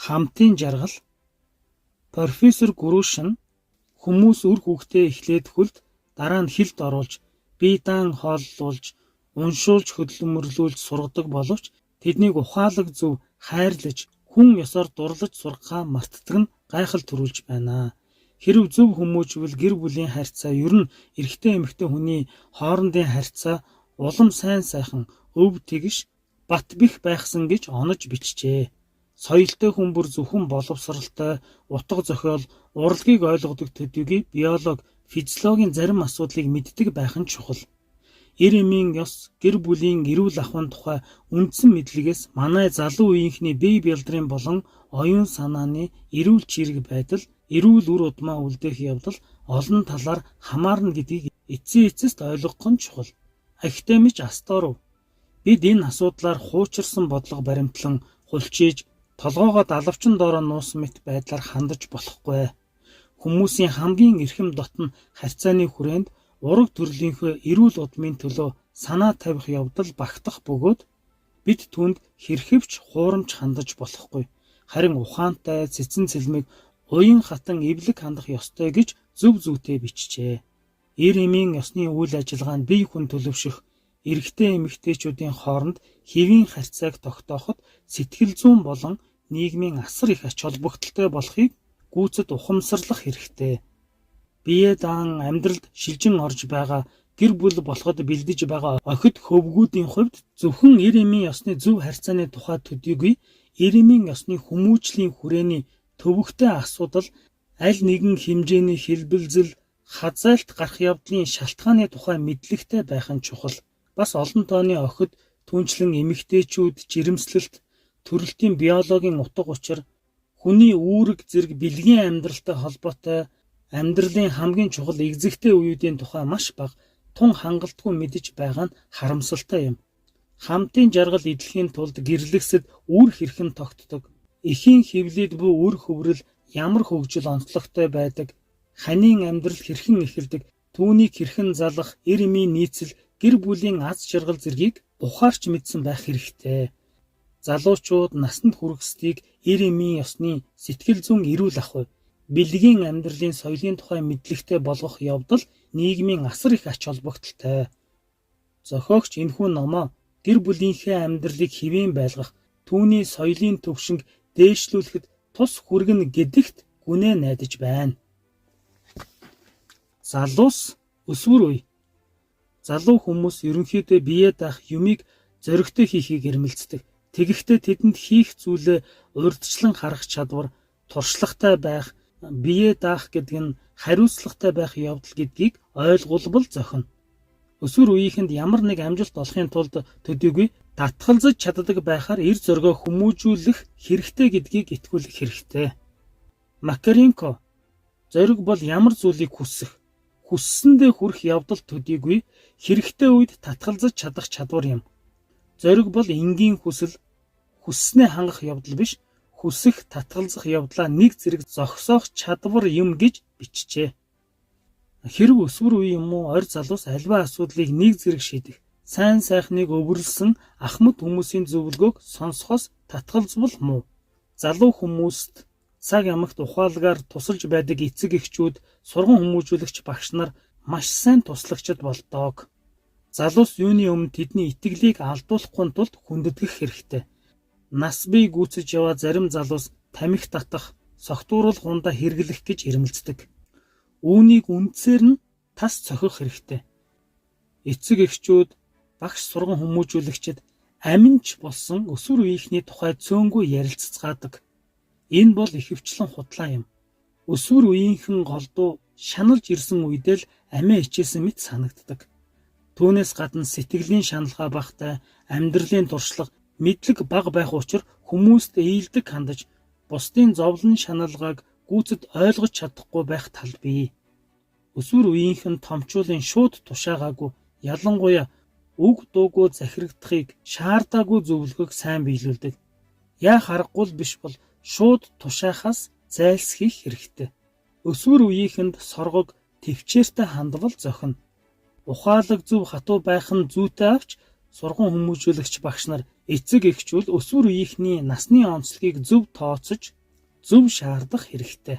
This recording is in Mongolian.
Хамтын жаргал. Профессор Грушин хүмүүс үр хүүхдээ эхлээд хөлд дараа нь хэлд оруулж, бие даан хооллуулж, уншуулж хөдөлмөрлүүлж сургадаг боловч тэднийг ухаалаг зөв хайрлаж, хүн ёсоор дурлаж сургахаа мартдаг нь гайхал төрүүлж байна. Хэрв зөв хүмүүжвэл гэр бүлийн харьцаа ер нь эрэгтэй эмэгтэй хүний хоорондын харьцаа улам сайн сайхан, өв тэгш, бат бэх байхсан гэж онож бичжээ. Соёлтой хүн бүр зөвхөн боловсралтай, утга зохиол, урлагийг ойлгодог төдийгүй биологи, физиологийн зарим асуудлыг мэддэг байх нь чухал. Эр эмийн ёс, гэр бүлийн эрүүл ахуйн тухай үндсэн мэдлэгээс манай залуу үеийнхний бие бэлдрийн болон оюун санааны эрүүл чирэг байдал, эрүүл үр удмаа үлдээх явдал олон талаар хамаарна гэдгийг эцсийн эцэст ойлгох нь чухал. Ахтемич Асторов: бид энэ асуудлаар хуучирсан бодлого баримтлан хулчиж, толгоогоо далавчин доороо нуусан мэт байдлаар хандаж болохгүй. Хүмүүсийн хамгийн эрхэм дотн харьцааны хүрээнд ураг төрлийнхөө эрүүл удмын төлөө санаа тавих явдал багтах бөгөөд бид түүнд хэрхэвч хуурамч хандаж болохгүй. Харин ухаантай, цэцэн цэлмэг, уян хатан эвлэг хандах ёстой гэж зөв зүйтэй бичжээ. Эр эмийн ёсны үйл ажиллагаанд бие хүн төлөвшөх, эрэгтэй эмэгтэйчүүдийн хооронд хэвийн харьцааг тогтооход сэтгэл зүйн болон нийгмийн асар их ач холбогдолтой болохыг гүйцэд ухамсарлах хэрэгтэй. Бие даан амьдралд шилжин орж байгаа, гэр бүл болоход бэлдэж байгаа охид хөвгүүдийн хувьд зөвхөн эр эмийн ёсны зөв харьцааны тухай төдийгүй эр эмийн ёсны хүмүүжлийн хүрээний төвөгтэй асуудал, аль нэгэн хэмжээний хэлбэлзэл, хазайлт гарах явдлын шалтгааны тухай мэдлэгтэй байх нь чухал. Бас олон тооны охид, түүнчлэн эмэгтэйчүүд жирэмслэлт, төрөлтийн биологийн утга учир, хүний үүрэг зэрэг бэлгийн амьдралтай холбоотой амьдралын хамгийн чухал экзэгтэй үеүүдийн тухай маш бага, тун хангалтгүй мэдэж байгаа нь харамсалтай юм. Хамтын жаргал эдлэхийн тулд гэрлэгсэд үр хэрхэн тогтдог, эхийн хөвлөд буй үр хөврөл ямар хөгжил онцлогтой байдаг, ханийн амьдрал хэрхэн эхэлдэг, түүнийг хэрхэн залах, эр эмийн нийцэл, гэр бүлийн аз жаргал зэргийг ухаарч мэдсэн байх хэрэгтэй. Залуучууд насанд хүрэхстийг эр эмийн ёсны сэтгэл зүйн эрүүл ахуй, бэлгийн амьдралын соёлын тухай мэдлэгтэй болгох явдал нийгмийн асар их ач холбогдолтой. Зохиогч энэхүү номоо гэр бүлийнхээ амьдралыг хэвэн байлгах, түүний соёлын төвшинг дээшлүүлэхэд тус хүргэнэ гэдэгт гүнээ найдаж байна. Залуус өсвөр үе. Залуу хүмүүс ерөнхийдөө бие даах юмыг зоригтой хийхийг эрмэлздэг. Тэгэхдээ тэдэнд хийх зүйлээ урьдчилан харах чадвар, туршлагатай байх, бие даах гэдэг нь хариуцлагатай байх явдал гэдгийг ойлгуулбал зохино. Өсвөр үеийнхэнд ямар нэг амжилт олохын тулд төдийгүй татгалзаж чаддаг байхаар эр зоригоо хүмүүжүүлэх хэрэгтэй гэдгийг итгүүлэх хэрэгтэй. Макаренко: зориг бол ямар зүйлийг хүсэх, хүссэндээ хүрэх явдал төдийгүй хэрэгтэй үед татгалзаж чадах чадвар юм. Зориг бол энгийн хүсэл, хүсснээ хангах явдал биш, хүсэх, татгалзах явдлаа нэг зэрэг зогсоох чадвар юм гэж бичжээ. Хэрв өсвөр үе юм уу орь залуус альва асуудлыг нэг зэрэг шийдэх, сайн сайхныг өвөрлсөн ахмад хүмүүсийн зөвлөгөөг сонсохоос татгалзбал муу. Залуу хүмүүст цаг ямагт ухаалгаар тусалж байдаг эцэг эхчүүд, сургууль хүмүүжүүлэгч багш нар маш сайн туслагчид болдог. Залуус юуны өмнө тэдний итгэлийг алдуулахгүй тулд хүндэтгэх хэрэгтэй. Нас бие гүйцэж яваа зарим залуус тамхи татах, согтууруулах ундаа хэрэглэх гэж эрмэлздэг. Үүнийг үндсээр нь тас цохих хэрэгтэй. Эцэг эхчүүд, багш сургууль хүмүүжүүлэгчид аминч болсон өсвөр үеийнхний тухай цөөнгүй ярилццгаадаг. Энэ бол ихэвчлэн худлаа юм. Өсвөр үеийнхэн голдуу шаналж ирсэн үедээ л амиа хичээсэн мэт санагддаг. Түүнээс гадна сэтгэлийн шаналгаа багтай, амьдралын туршлага, мэдлэг бага байх учраас хүмүүст ээлдэг хандаж, бусдын зовлон шаналгааг гүйцэд ойлгож чадахгүй байх тал бий. Өсвөр үеийнхэн томчуулын шууд тушаагаагүй, ялангуяа үг дуугүй захирагдахыг шаардаагүй зөвлөгөөг сайн биелүүлдэг. Яа харахгүй биш бол шууд тушаахаас зайлсхийх хэрэгтэй. Өсвөр үеийнхэнд соргог төвчээртэй хандвал зохино. ухаалаг зөв хатуу байх нь зүйтэй авч сургууль хүмүүжүүлэгч багш нар эцэг эхчүүл өсвөр үеийнхний насны онцлогийг зөв тооцож зөв шаардах хэрэгтэй.